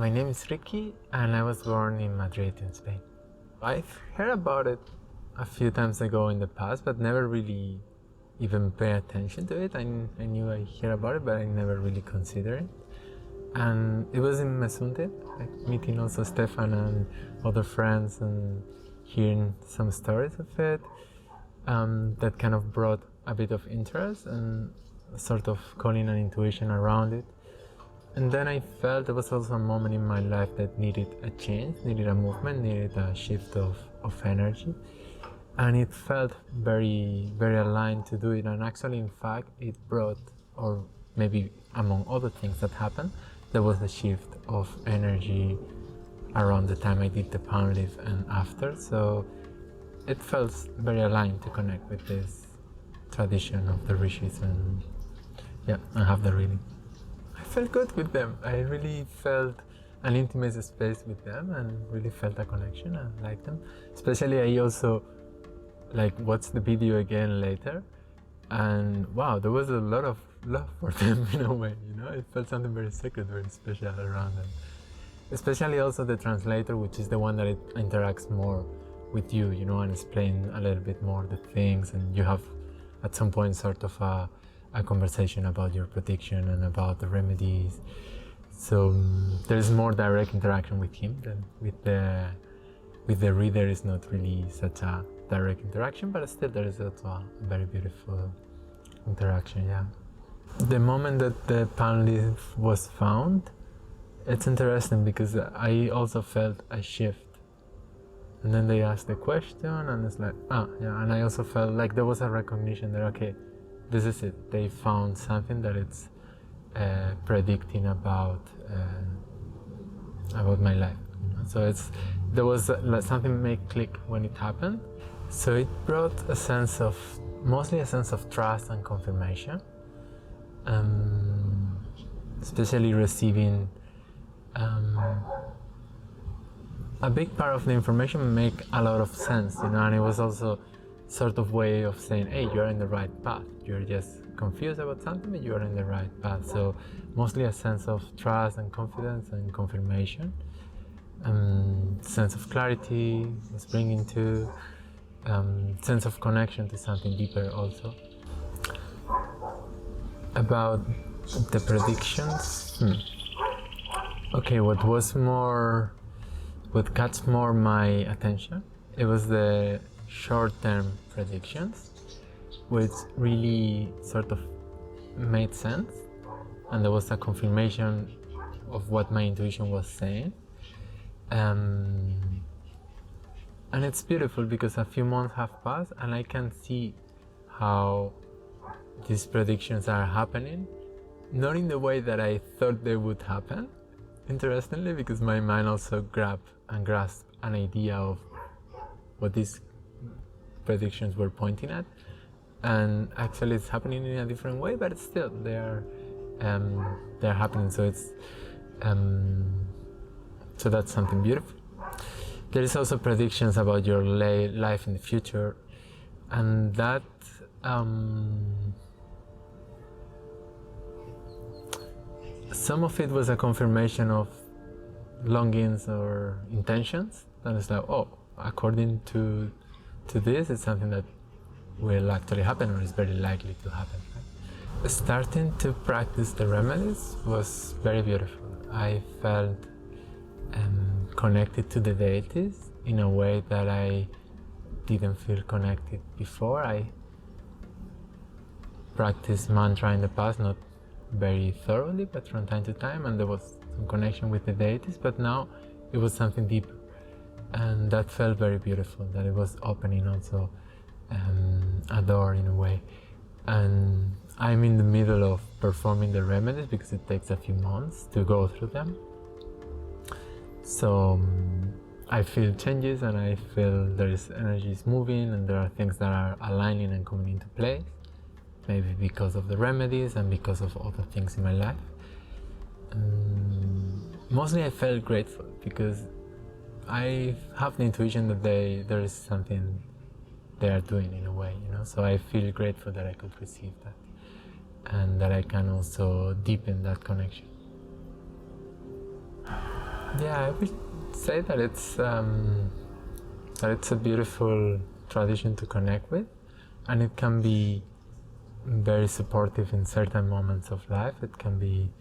My name is Ricky and I was born in Madrid in Spain. I've heard about it a few times ago in the past, but never really even pay attention to it. I knew I heard about it, but I never really considered it. And it was in Mesunte, like meeting also Stefan and other friends and hearing some stories of it, that kind of brought a bit of interest and sort of calling an intuition around it. And then I felt there was also a moment in my life that needed a change, needed a movement, needed a shift of energy. And it felt very, very aligned to do it. And actually, in fact, it brought, or maybe among other things that happened, there was a shift of energy around the time I did the Mypalmleaf and after. So it felt very aligned to connect with this tradition of the rishis and have the reading. I felt good with them. I really felt an intimate space with them and really felt a connection and liked them. Especially I also watched the video again later, and wow, there was a lot of love for them in a way, you know? It felt something very sacred, very special around them. Especially also the translator, which is the one that it interacts more with you, you know, and explain a little bit more the things, and you have at some point sort of a conversation about your prediction and about the remedies. So there's more direct interaction with him than with the reader. Is not really such a direct interaction, but still there is also a very beautiful interaction, yeah. The moment that the Mypalmleaf was found, it's interesting because I also felt a shift. And then they asked the question and it's like, and I also felt like there was a recognition that, okay, this is it. They found something that it's predicting about my life. You know? So there was something make click when it happened. So it brought mostly a sense of trust and confirmation, especially receiving a big part of the information make a lot of sense, you know, and it was also sort of way of saying, hey, you're in the right path. You're just confused about something, but you're in the right path. So mostly a sense of trust and confidence and confirmation, sense of clarity was bringing to, sense of connection to something deeper also. About the predictions, okay, what catch more my attention, it was the short-term predictions, which really sort of made sense, and there was a confirmation of what my intuition was saying. And it's beautiful because a few months have passed and I can see how these predictions are happening, not in the way that I thought they would happen, interestingly, because my mind also grasped an idea of what these predictions were pointing at, and actually it's happening in a different way, but still they're happening. So it's so that's something beautiful. There is also predictions about your life in the future, and that some of it was a confirmation of longings or intentions. That is like, oh, according to this, it's something that will actually happen or is very likely to happen. Right? Starting to practice the remedies was very beautiful. I felt connected to the deities in a way that I didn't feel connected before. I practiced mantra in the past, not very thoroughly, but from time to time, and there was some connection with the deities, but now it was something deeper. And that felt very beautiful, that it was opening also a door in a way. And I'm in the middle of performing the remedies because it takes a few months to go through them. So I feel changes and I feel there is energies moving and there are things that are aligning and coming into place, maybe because of the remedies and because of other things in my life. Mostly I felt grateful because I have the intuition that there is something they are doing in a way, you know. So I feel grateful that I could receive that and that I can also deepen that connection. Yeah, I would say that it's a beautiful tradition to connect with, and it can be very supportive in certain moments of life. It can be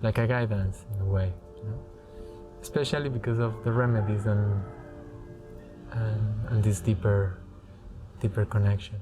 like a guidance in a way, you know? Especially because of the remedies and this deeper connection.